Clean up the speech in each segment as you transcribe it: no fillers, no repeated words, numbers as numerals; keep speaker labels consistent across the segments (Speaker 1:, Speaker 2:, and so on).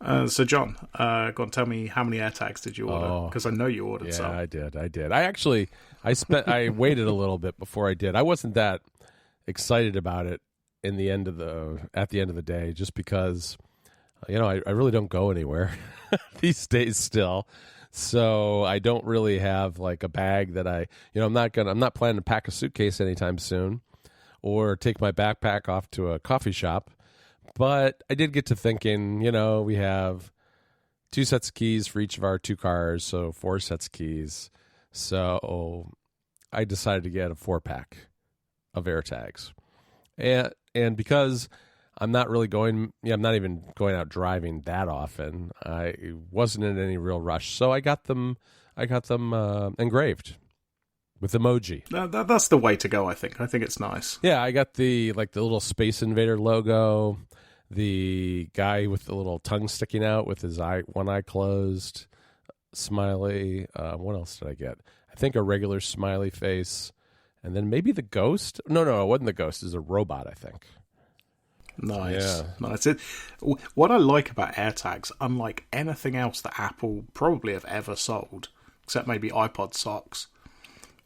Speaker 1: So John, go on, tell me how many AirTags did you order?
Speaker 2: Oh,
Speaker 1: Because I know you ordered
Speaker 2: yeah,
Speaker 1: some.
Speaker 2: I did. I waited a little bit before I did. I wasn't that excited about it at the end of the day, just because, I really don't go anywhere these days still. So I don't really have like a bag that I'm not planning to pack a suitcase anytime soon or take my backpack off to a coffee shop. But I did get to thinking, we have two sets of keys for each of our two cars, so four sets of keys. So I decided to get a 4-pack of AirTags. And because I'm not really I'm not even going out driving that often. I wasn't in any real rush, so I got them engraved with emoji.
Speaker 1: That's the way to go. I think. I think it's nice.
Speaker 2: Yeah, I got the little Space Invader logo, the guy with the little tongue sticking out with his one eye closed, smiley. What else did I get? I think a regular smiley face, and then maybe the ghost. No, it wasn't the ghost. It was a robot, I think.
Speaker 1: Nice.
Speaker 2: Yeah.
Speaker 1: Nice. What I like about AirTags, unlike anything else that Apple probably have ever sold, except maybe iPod socks,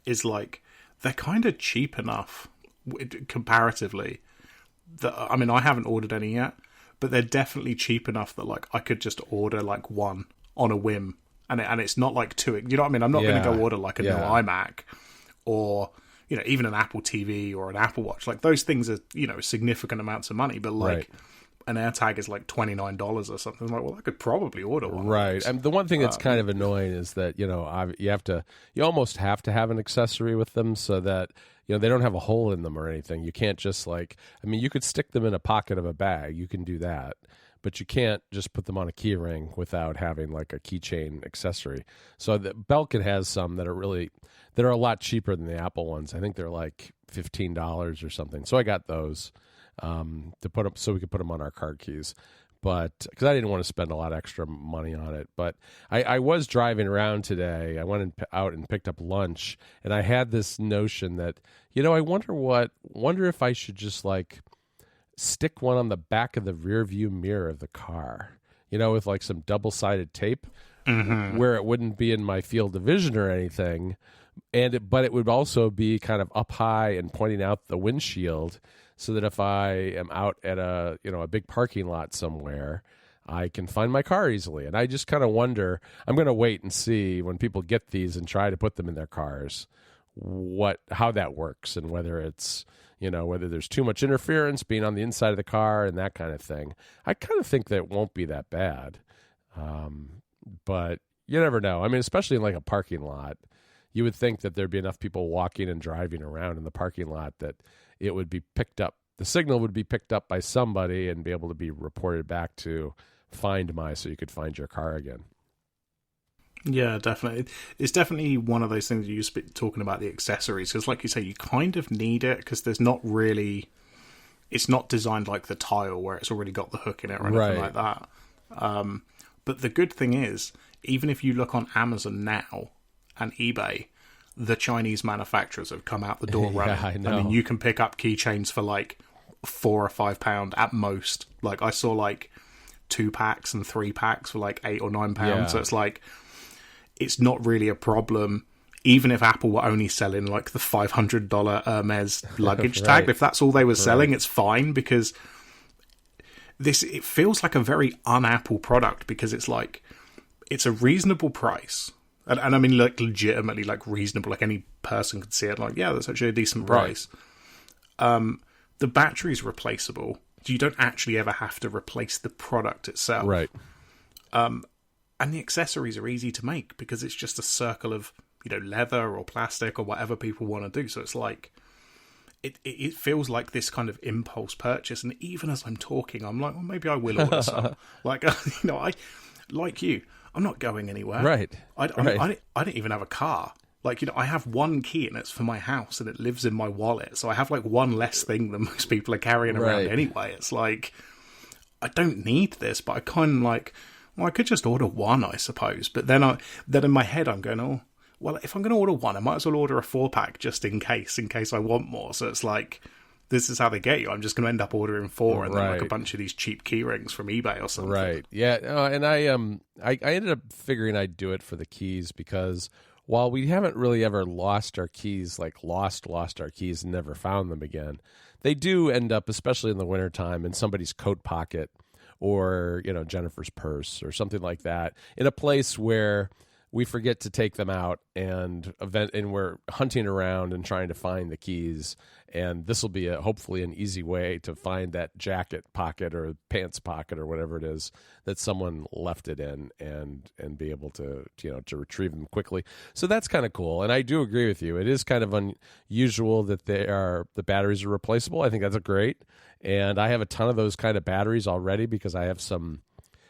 Speaker 1: is like they're kind of cheap enough comparatively. That, I mean, I haven't ordered any yet, but they're definitely cheap enough that like I could just order like one on a whim, and it's not like too. You know what I mean? I'm not going to go order like a new iMac or even an Apple TV or an Apple Watch. Like those things are significant amounts of money, but like an AirTag is like $29 or something. I'm like, well, I could probably order one.
Speaker 2: Right. And the one thing that's kind of annoying is that you almost have to have an accessory with them so that they don't have a hole in them or anything. You can't just you could stick them in a pocket of a bag. You can do that. But you can't just put them on a key ring without having like a keychain accessory. So Belkin has some that are a lot cheaper than the Apple ones. I think they're like $15 or something. So I got those to put up so we could put them on our car keys. But because I didn't want to spend a lot of extra money on it. But I was driving around today. I went out and picked up lunch, and I had this notion that I wonder if I should just stick one on the back of the rear view mirror of the car, with like some double-sided tape, where it wouldn't be in my field of vision or anything, but it would also be kind of up high and pointing out the windshield, so that if I am out at a big parking lot somewhere, I can find my car easily. And I just kind of wonder, I'm going to wait and see when people get these and try to put them in their cars, how that works, and whether it's whether there's too much interference being on the inside of the car and that kind of thing. I kind of think that it won't be that bad. But you never know. I mean, especially in like a parking lot, you would think that there'd be enough people walking and driving around in the parking lot that it would be picked up. The signal would be picked up by somebody and be able to be reported back to Find My, so you could find your car again.
Speaker 1: Yeah, definitely. It's definitely one of those things you used to be talking about the accessories, because like you say, you kind of need it because there's not really, it's not designed like the Tile where it's already got the hook in it or anything like that. But the good thing is, even if you look on Amazon now and eBay, the Chinese manufacturers have come out the door running.
Speaker 2: I know.
Speaker 1: I mean, you can pick up keychains for like £4 or £5 at most. Like I saw like 2-packs and 3-packs for like £8 or £9.
Speaker 2: Yeah.
Speaker 1: So it's like, it's not really a problem, even if Apple were only selling like the $500 Hermes luggage tag. If that's all they were selling, it's fine, because it feels like a very un-Apple product, because it's like, it's a reasonable price. And I mean, like, legitimately, like, reasonable. Like, any person could see it, like, yeah, that's actually a decent price. The battery's replaceable. You don't actually ever have to replace the product itself.
Speaker 2: Right.
Speaker 1: And the accessories are easy to make, because it's just a circle of, leather or plastic or whatever people want to do. So it's like, it feels like this kind of impulse purchase. And even as I'm talking, I'm like, well, maybe I will order some. Like, like you, I'm not going anywhere.
Speaker 2: Right.
Speaker 1: I don't even have a car. Like, I have one key and it's for my house and it lives in my wallet. So I have like one less thing than most people are carrying around anyway. It's like, I don't need this, but I kind of like, well, I could just order one, I suppose. But then in my head, I'm going, oh, well, if I'm going to order one, I might as well order a 4-pack just in case I want more. So it's like, this is how they get you. I'm just going to end up ordering 4 and then like a
Speaker 2: Right.
Speaker 1: bunch of these cheap key rings from eBay or something.
Speaker 2: Right. Yeah. And I ended up figuring I'd do it for the keys because while we haven't really ever lost our keys, like lost our keys and never found them again, they do end up, especially in the wintertime, in somebody's coat pocket or, Jennifer's purse or something like that, in a place where we forget to take them out and we're hunting around and trying to find the keys. And this will be hopefully an easy way to find that jacket pocket or pants pocket or whatever it is that someone left it in and be able to, to retrieve them quickly. So that's kind of cool. And I do agree with you. It is kind of unusual that the batteries are replaceable. I think that's great. And I have a ton of those kind of batteries already because I have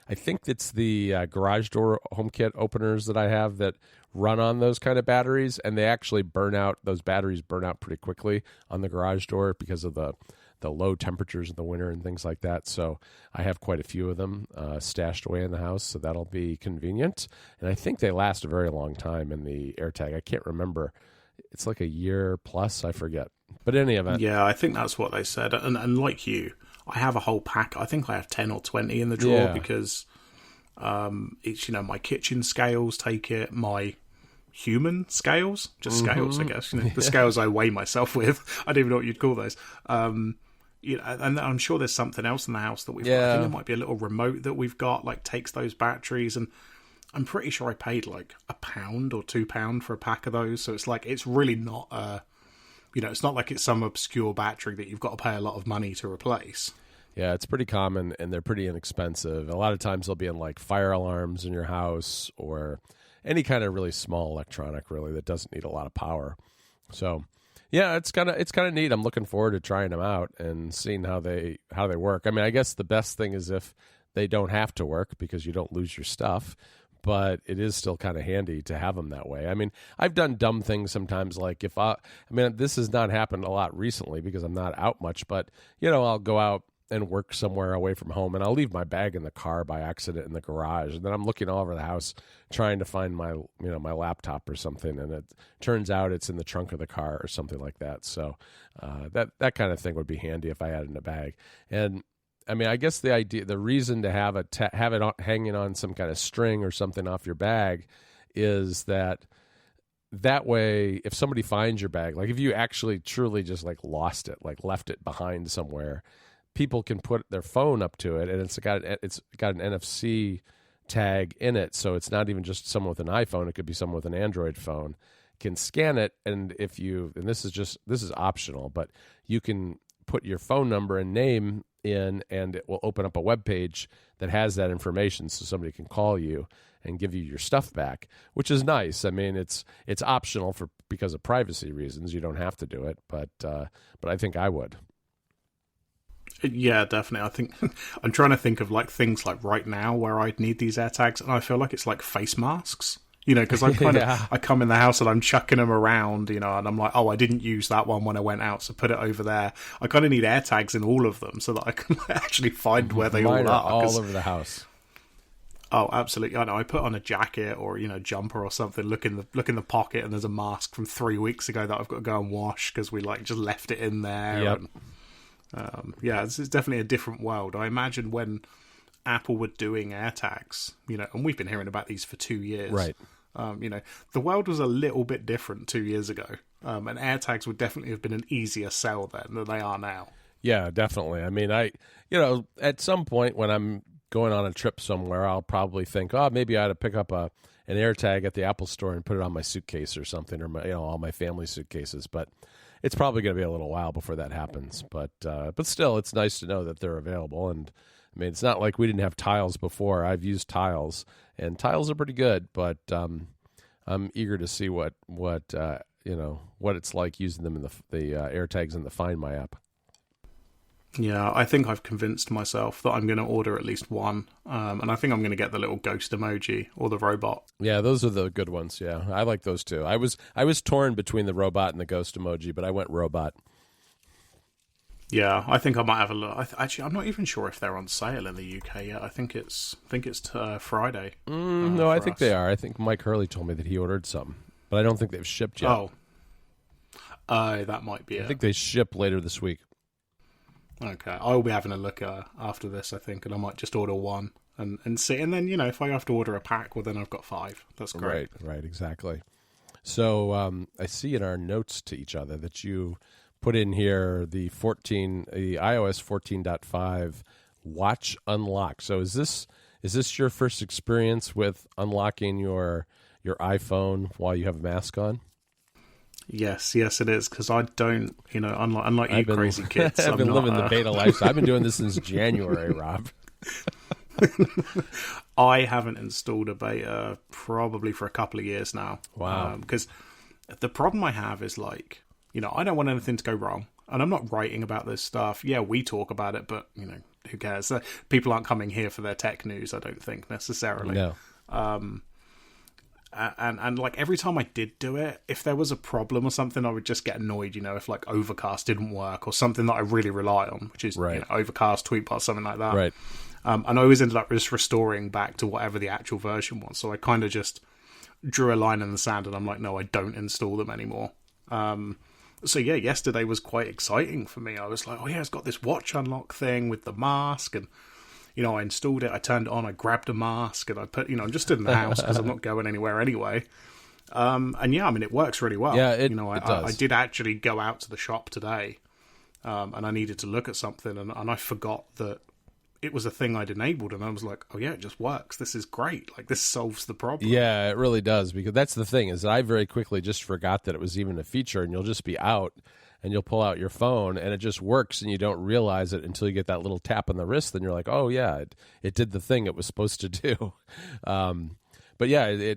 Speaker 2: I think it's the garage door HomeKit openers that I have that run on those kind of batteries, and they actually burn out. Those batteries burn out pretty quickly on the garage door because of the low temperatures in the winter and things like that. So I have quite a few of them stashed away in the house, so that'll be convenient. And I think they last a very long time in the AirTag. I can't remember. It's like a year plus, I forget. But in any event.
Speaker 1: Yeah, I think that's what they said. And like you, I have a whole pack. I think I have 10 or 20 in the drawer because it's, my kitchen scales take it, my human scales, just scales, I guess. The scales I weigh myself with. I don't even know what you'd call those. And I'm sure there's something else in the house that we've got. I think there might be a little remote that we've got, like takes those batteries, and I'm pretty sure I paid like £1 or £2 for a pack of those. So it's like, it's really not it's not like it's some obscure battery that you've got to pay a lot of money to replace.
Speaker 2: Yeah, it's pretty common, and they're pretty inexpensive. A lot of times they'll be in like fire alarms in your house or any kind of really small electronic, really, that doesn't need a lot of power. So, yeah, it's kind of neat. I'm looking forward to trying them out and seeing how they work. I mean, I guess the best thing is if they don't have to work because you don't lose your stuff. But it is still kind of handy to have them that way. I mean, I've done dumb things sometimes, like this has not happened a lot recently because I'm not out much, but, I'll go out and work somewhere away from home, and I'll leave my bag in the car by accident in the garage, and then I'm looking all over the house trying to find my laptop or something, and it turns out it's in the trunk of the car or something like that. So that kind of thing would be handy if I had it in a bag. And I mean, I guess the reason to have it hanging on some kind of string or something off your bag is that way, if somebody finds your bag, like if you actually truly just like lost it, like left it behind somewhere, people can put their phone up to it, and it's got an NFC tag in it, so it's not even just someone with an iPhone; it could be someone with an Android phone. Can scan it, and this is optional, but you can put your phone number and name in, and it will open up a web page that has that information, so somebody can call you and give you your stuff back, which is nice. I mean, it's optional because of privacy reasons. You don't have to do it, but I think I would.
Speaker 1: Yeah, definitely. I think I'm trying to think of like things like right now where I'd need these AirTags, and I feel like it's like face masks. Because I I come in the house and I'm chucking them around, and I'm like, oh, I didn't use that one when I went out, so put it over there. I kind of need AirTags in all of them so that I can actually find where they
Speaker 2: Mine
Speaker 1: all are.
Speaker 2: All over the house.
Speaker 1: Oh, absolutely. I know. I put on a jacket or jumper or something. Look in the pocket, and there's a mask from 3 weeks ago that I've got to go and wash because we like just left it in there.
Speaker 2: Yep.
Speaker 1: And, this is definitely a different world. I imagine when Apple were doing AirTags, and we've been hearing about these for 2 years.
Speaker 2: Right.
Speaker 1: The world was a little bit different 2 years ago. And AirTags would definitely have been an easier sell then than they are now.
Speaker 2: Yeah, definitely. I mean, at some point when I'm going on a trip somewhere, I'll probably think, oh, maybe I ought to pick up an AirTag at the Apple store and put it on my suitcase or something, or all my family suitcases. But it's probably going to be a little while before that happens. But still, it's nice to know that they're available. And I mean, it's not like we didn't have tiles before. I've used tiles, and tiles are pretty good. But I'm eager to see what it's like using them in the AirTags in the Find My app.
Speaker 1: Yeah, I think I've convinced myself that I'm going to order at least one, and I think I'm going to get the little ghost emoji or the robot.
Speaker 2: Yeah, those are the good ones. Yeah, I like those too. I was torn between the robot and the ghost emoji, but I went robot.
Speaker 1: Yeah, I think I might have a look. Actually, I'm not even sure if they're on sale in the UK yet. I think it's Friday.
Speaker 2: No, I think they are. I think Mike Hurley told me that he ordered some, but I don't think they've shipped yet.
Speaker 1: Oh, that might be it.
Speaker 2: I think they ship later this week.
Speaker 1: Okay, I'll be having a look after this, I think, and I might just order one and see. And then, if I have to order a pack, well, then I've got 5. That's great.
Speaker 2: Right, exactly. So I see in our notes to each other that you put in here the iOS 14.5 watch unlock. So is this your first experience with unlocking your iPhone while you have a mask on?
Speaker 1: Yes, it is, because I don't, unlike you crazy kids.
Speaker 2: I've been living the beta life, so I've been doing this since January, Rob.
Speaker 1: I haven't installed a beta probably for a couple of years now.
Speaker 2: Wow.
Speaker 1: Because the problem I have is, like, I don't want anything to go wrong. And I'm not writing about this stuff. Yeah, we talk about it, but, who cares? People aren't coming here for their tech news, I don't think, necessarily.
Speaker 2: No.
Speaker 1: And like every time I did do it, if there was a problem or something, I would just get annoyed, if like Overcast didn't work or something that I really rely on, which is Overcast, Tweetbot, something like that.
Speaker 2: Right.
Speaker 1: And I always ended up just restoring back to whatever the actual version was. So I kind of just drew a line in the sand and I'm like, no, I don't install them anymore. So yeah, yesterday was quite exciting for me. I was like, oh yeah, it's got this watch unlock thing with the mask, and I installed it, I turned it on, I grabbed a mask, and I put, I'm just in the house because I'm not going anywhere anyway. And yeah, I mean, it works really well.
Speaker 2: Yeah, it does.
Speaker 1: I did actually go out to the shop today, and I needed to look at something, and I forgot that it was a thing I'd enabled, and I was like, oh yeah, it just works. This is great. Like, this solves the problem.
Speaker 2: Yeah, it really does, because that's the thing, is that I very quickly just forgot that it was even a feature, and you'll just be out, and you'll pull out your phone, and it just works, and you don't realize it until you get that little tap on the wrist, then you're like, oh, yeah, it did the thing it was supposed to do. But yeah,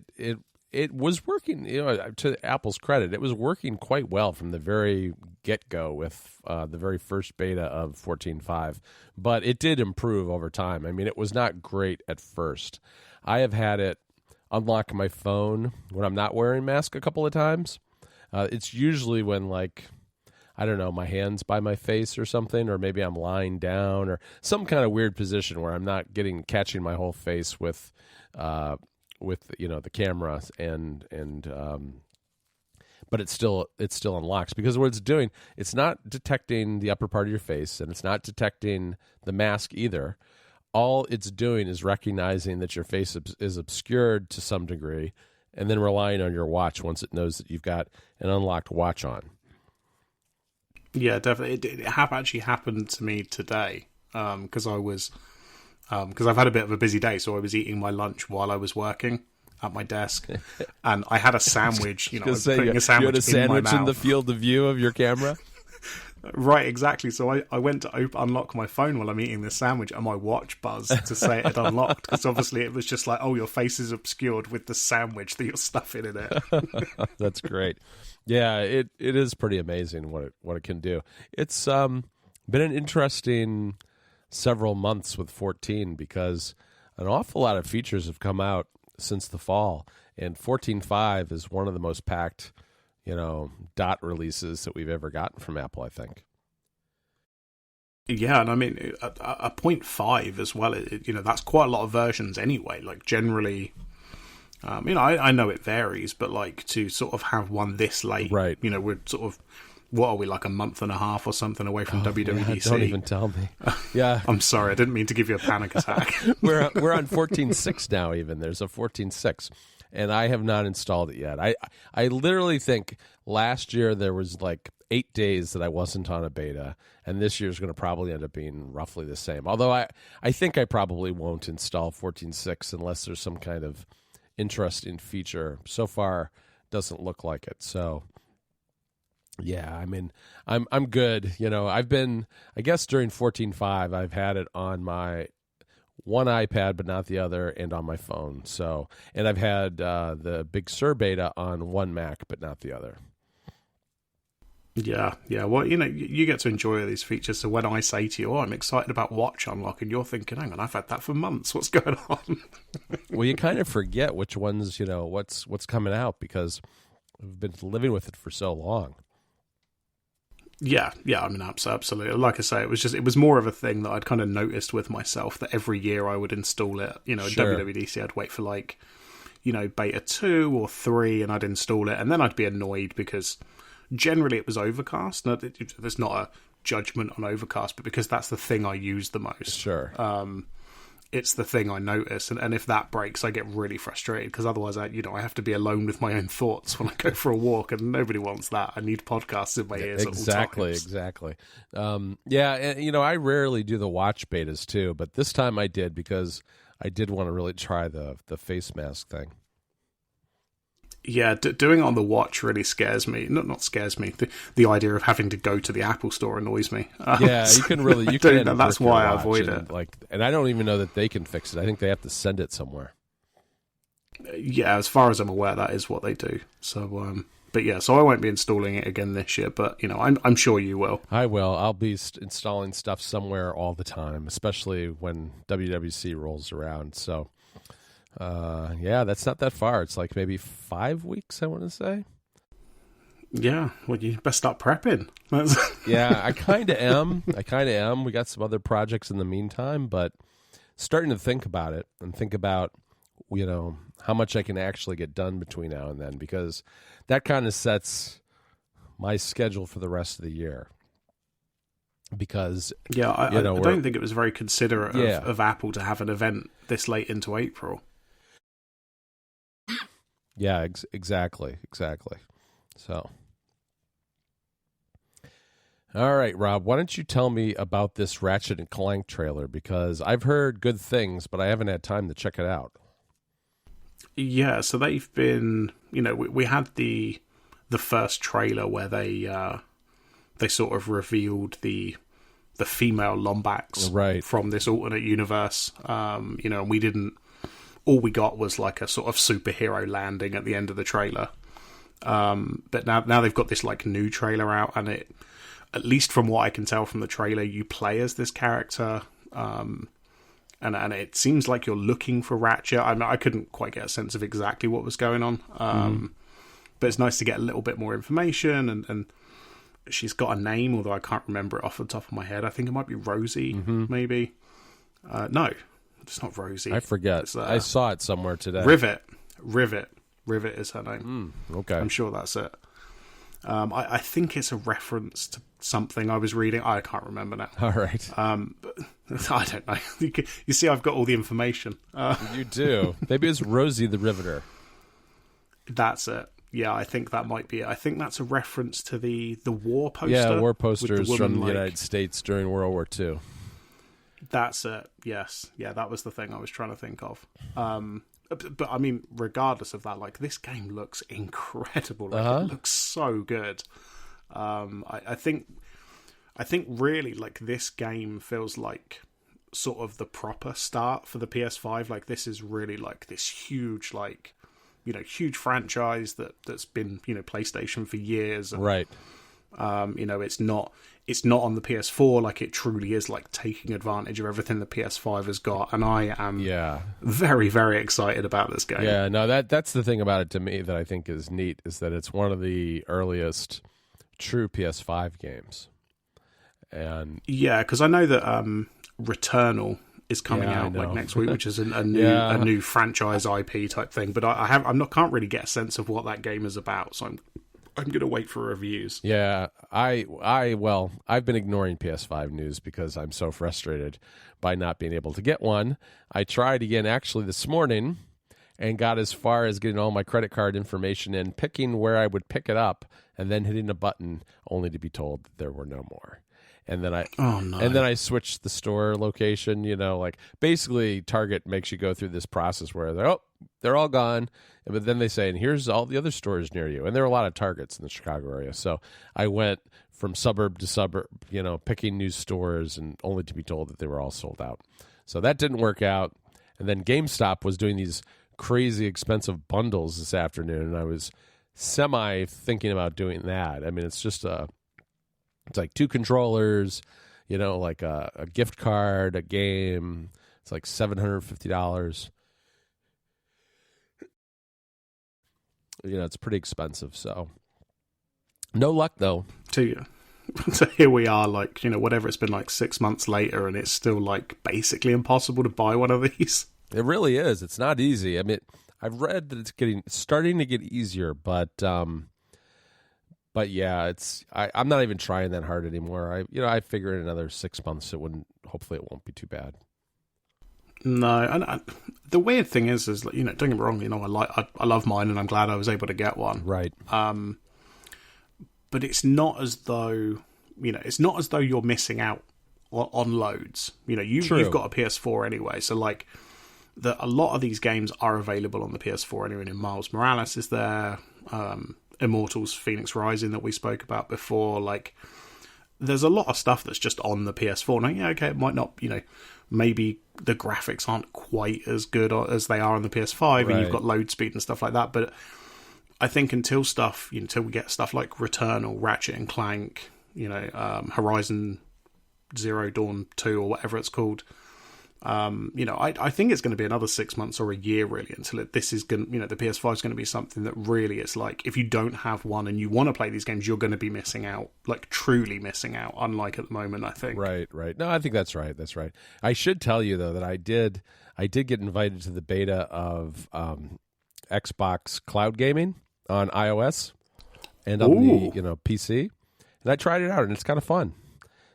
Speaker 2: it was working, to Apple's credit, it was working quite well from the very get-go with the very first beta of 14.5, but it did improve over time. I mean, it was not great at first. I have had it unlock my phone when I'm not wearing a mask a couple of times. It's usually when, like, I don't know, my hand's by my face or something, or maybe I'm lying down or some kind of weird position where I'm not catching my whole face with the camera but it still unlocks, because what it's doing, it's not detecting the upper part of your face, and it's not detecting the mask either. All it's doing is recognizing that your face is obscured to some degree, and then relying on your watch once it knows that you've got an unlocked watch on.
Speaker 1: Yeah, definitely. It actually happened to me today, because because I've had a bit of a busy day, so I was eating my lunch while I was working at my desk, and I had a sandwich. I was putting a sandwich
Speaker 2: you had a sandwich
Speaker 1: in my mouth.
Speaker 2: In the field of view of your camera.
Speaker 1: Right, exactly. So I went to unlock my phone while I'm eating this sandwich, and my watch buzzed to say it had unlocked, because obviously it was just like, oh, your face is obscured with the sandwich that you're stuffing in it.
Speaker 2: That's great. Yeah, it is pretty amazing what it can do. It's been an interesting several months with 14, because an awful lot of features have come out since the fall, and 14.5 is one of the most packed dot releases that we've ever gotten from Apple, I think.
Speaker 1: Yeah, and I mean, a 0.5 as well, that's quite a lot of versions anyway. Like, generally, I know it varies, but like, to sort of have one this late,
Speaker 2: right?
Speaker 1: We're sort of, what are we, like a month and a half or something away from WWDC?
Speaker 2: Yeah, don't even tell me. Yeah.
Speaker 1: I'm sorry, I didn't mean to give you a panic attack.
Speaker 2: We're on 14.6 now, even. There's a 14.6. And I have not installed it yet. I literally think last year there was like 8 days that I wasn't on a beta, and this year's going to probably end up being roughly the same. Although I think I probably won't install 14.6 unless there's some kind of interesting feature. So far, doesn't look like it. So yeah, I mean, I'm good. I've been, I guess during 14.5, I've had it on my one iPad, but not the other, and on my phone. So, and I've had the Big Sur beta on one Mac, but not the other.
Speaker 1: Yeah. Well, you get to enjoy these features. So when I say to you, "Oh, I'm excited about Watch Unlock," and you're thinking, "Hang on, I've had that for months. What's going on?"
Speaker 2: Well, you kind of forget which ones, what's coming out, because we've been living with it for so long.
Speaker 1: Yeah. I mean, absolutely. Like I say, it was more of a thing that I'd kind of noticed with myself, that every year I would install it.
Speaker 2: Sure.
Speaker 1: At WWDC, I'd wait for beta 2 or 3, and I'd install it, and then I'd be annoyed because generally it was Overcast. There's not judgment on Overcast, but because that's the thing I use the most.
Speaker 2: Sure.
Speaker 1: It's the thing I notice, and if that breaks, I get really frustrated, because otherwise I have to be alone with my own thoughts when I go for a walk, and nobody wants that. I need podcasts in my ears at all times.
Speaker 2: Exactly. Yeah, and, I rarely do the watch betas too, but this time I did, because I did want to really try the face mask thing.
Speaker 1: Yeah, doing it on the watch really scares me. Not scares me. The idea of having to go to the Apple Store annoys me.
Speaker 2: Yeah, you can really. You can.
Speaker 1: That's why I avoid it.
Speaker 2: And I don't even know that they can fix it. I think they have to send it somewhere.
Speaker 1: Yeah, as far as I'm aware, that is what they do. So, but yeah, so I won't be installing it again this year. But I'm sure you will.
Speaker 2: I will. I'll be installing stuff somewhere all the time, especially when WWC rolls around. So. Yeah, that's not that far. It's like maybe 5 weeks, I want to say.
Speaker 1: Yeah, well, you best start prepping.
Speaker 2: Yeah, I kind of am. We got some other projects in the meantime, but starting to think about it and think about, how much I can actually get done between now and then, because that kind of sets my schedule for the rest of the year. Because
Speaker 1: yeah, I don't think it was very considerate of Apple to have an event this late into April.
Speaker 2: Yeah, exactly. So, all right, Rob, why don't you tell me about this Ratchet and Clank trailer? Because I've heard good things, but I haven't had time to check it out.
Speaker 1: Yeah, so they've been, we had the first trailer where they sort of revealed the female Lombax from this alternate universe. And we didn't. All we got was like a sort of superhero landing at the end of the trailer. But now they've got this like new trailer out, and it, at least from what I can tell from the trailer, you play as this character. And it seems like you're looking for Ratchet. I couldn't quite get a sense of exactly what was going on. But it's nice to get a little bit more information, and she's got a name, although I can't remember it off the top of my head. I think it might be Rosie, maybe. No, it's not Rosie.
Speaker 2: I forget. I saw it somewhere today.
Speaker 1: Rivet is her name.
Speaker 2: Okay.
Speaker 1: I'm sure that's it. I think it's a reference to something I was reading. I can't remember now.
Speaker 2: All right.
Speaker 1: But I don't know. You see, I've got all the information.
Speaker 2: You do. Maybe it's Rosie the Riveter.
Speaker 1: That's it. Yeah, I think that might be it. I think that's a reference to the war poster.
Speaker 2: Yeah, war posters from the United States during World War II. That's
Speaker 1: it. Yes. Yeah, that was the thing I was trying to think of. But I mean, regardless of that, like, this game looks incredible. Like, it looks so good. I think really, like, this game feels like sort of the proper start for the PS5. Like, this is really like this huge, like, huge franchise that's been, PlayStation for years. And,
Speaker 2: right.
Speaker 1: It's not on the PS4. Like, it truly is like taking advantage of everything the PS5 has got, and I am very, very excited about this game.
Speaker 2: Yeah, no, that's the thing about it to me that I think is neat, is that it's one of the earliest true PS5 games. And
Speaker 1: yeah, because I know that Returnal is coming out like next week, which is a new franchise IP type thing. But can't really get a sense of what that game is about, so I'm going to wait for reviews.
Speaker 2: Yeah, I've been ignoring PS5 news because I'm so frustrated by not being able to get one. I tried again actually this morning and got as far as getting all my credit card information in, picking where I would pick it up, and then hitting a button only to be told that there were no more. And then I switched the store location, like basically Target makes you go through this process where they're all gone. But then they say, and here's all the other stores near you. And there are a lot of Targets in the Chicago area. So I went from suburb to suburb, picking new stores, and only to be told that they were all sold out. So that didn't work out. And then GameStop was doing these crazy expensive bundles this afternoon, and I was semi thinking about doing that. I mean, it's just it's like 2 controllers, like a gift card, a game. It's like $750. It's pretty expensive. So no luck though.
Speaker 1: So here we are, like, whatever, it's been like 6 months later, and it's still like basically impossible to buy one of these.
Speaker 2: It really is. It's not easy. I mean, I've read that it's starting to get easier, but But yeah, I'm not even trying that hard anymore. I figure in another 6 months hopefully it won't be too bad.
Speaker 1: No, and the weird thing is don't get me wrong, I love mine, and I'm glad I was able to get one.
Speaker 2: Right.
Speaker 1: But it's not as though you're missing out on loads. You've got a PS4 anyway, so like a lot of these games are available on the PS4 anyway. And Miles Morales is there, Immortals Phoenix Rising that we spoke about before. Like, there's a lot of stuff that's just on the PS4. Now, yeah, okay, it might not, maybe the graphics aren't quite as good as they are on the PS5, and you've got load speed and stuff like that. But I think until we get stuff like Returnal, Ratchet and Clank, Horizon Zero Dawn 2 or whatever it's called, I think it's going to be another 6 months or a year really until the PS5 is going to be something that really is like, if you don't have one and you want to play these games, you're going to be missing out, like truly missing out, unlike at the moment, I think.
Speaker 2: Right. No, I think that's right. I should tell you though that I did get invited to the beta of Xbox Cloud Gaming on iOS and on the PC, and I tried it out and it's kind of fun.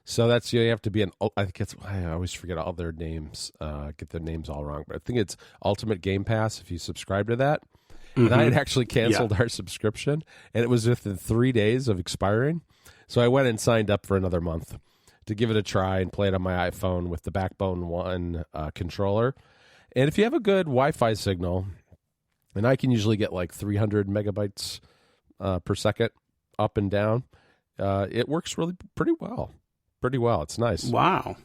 Speaker 2: So that's, you have to be I always forget all their names, get their names all wrong, but I think it's Ultimate Game Pass if you subscribe to that. Mm-hmm. And I had actually canceled our subscription, and it was within 3 days of expiring. So I went and signed up for another month to give it a try and play it on my iPhone with the Backbone One controller. And if you have a good Wi-Fi signal, and I can usually get like 300 megabytes per second up and down, it works really pretty well. It's nice.
Speaker 1: Wow.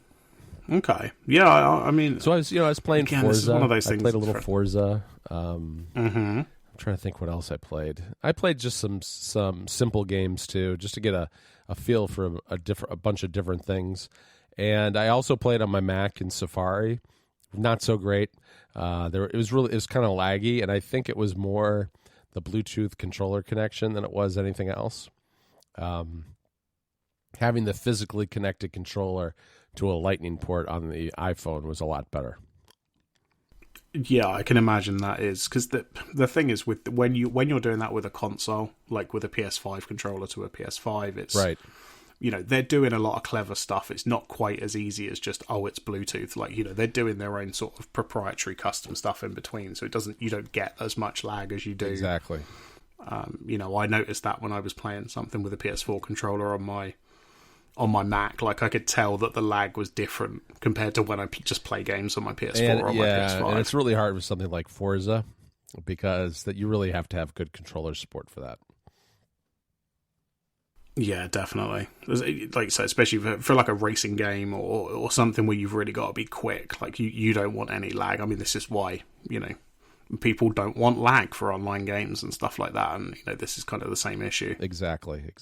Speaker 1: Okay. Yeah, I mean,
Speaker 2: so I was playing Forza.
Speaker 1: This is one of those things.
Speaker 2: I played a little Forza. I'm trying to think what else I played. I played just some simple games too, just to get a feel for a bunch of different things. And I also played on my Mac in Safari. Not so great. It was kind of laggy, and I think it was more the Bluetooth controller connection than it was anything else. Having the physically connected controller to a lightning port on the iPhone was a lot better.
Speaker 1: Yeah, I can imagine that is, because the thing is with when you're doing that with a console, like with a PS5 controller to a PS5, it's
Speaker 2: right.
Speaker 1: They're doing a lot of clever stuff. It's not quite as easy as just, it's Bluetooth. Like, they're doing their own sort of proprietary custom stuff in between, so you don't get as much lag as you do.
Speaker 2: Exactly.
Speaker 1: I noticed that when I was playing something with a PS4 controller on my Mac. Like, I could tell that the lag was different compared to when I just play games on my PS4 or on my PS5.
Speaker 2: And it's really hard with something like Forza because that you really have to have good controller support for that.
Speaker 1: Yeah, definitely. Like you said, especially for like a racing game or something where you've really got to be quick. Like, you don't want any lag. I mean, this is why, people don't want lag for online games and stuff like that. And, this is kind of the same issue.
Speaker 2: Exactly.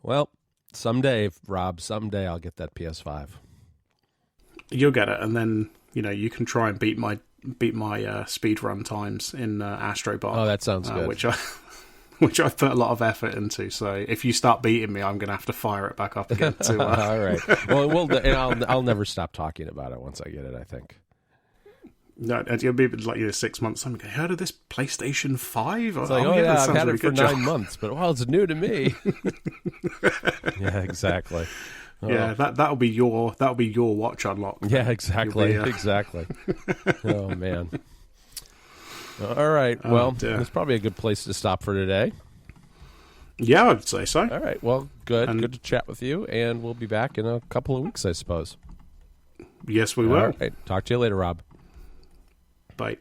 Speaker 2: Well, someday, Rob, I'll get that PS5.
Speaker 1: You'll get it, and then, you can try and beat my speed run times in Astrobot.
Speaker 2: Oh, that sounds good.
Speaker 1: Which I've put a lot of effort into. So if you start beating me, I'm going to have to fire it back up again.
Speaker 2: All right. Well, I'll never stop talking about it once I get it, I think.
Speaker 1: No, it'll be like 6 months. I'm going, heard of this PlayStation 5?
Speaker 2: It's like, I've had it for 9 months, but it's new to me. Yeah, exactly.
Speaker 1: Yeah, that'll be your watch unlock.
Speaker 2: Yeah, exactly. Exactly. Oh man. All right. Well, it's probably a good place to stop for today.
Speaker 1: Yeah, I'd say so.
Speaker 2: All right. Well, good. Good to chat with you, and we'll be back in a couple of weeks, I suppose.
Speaker 1: Yes, we will.
Speaker 2: All right. Talk to you later, Rob.
Speaker 1: Bye.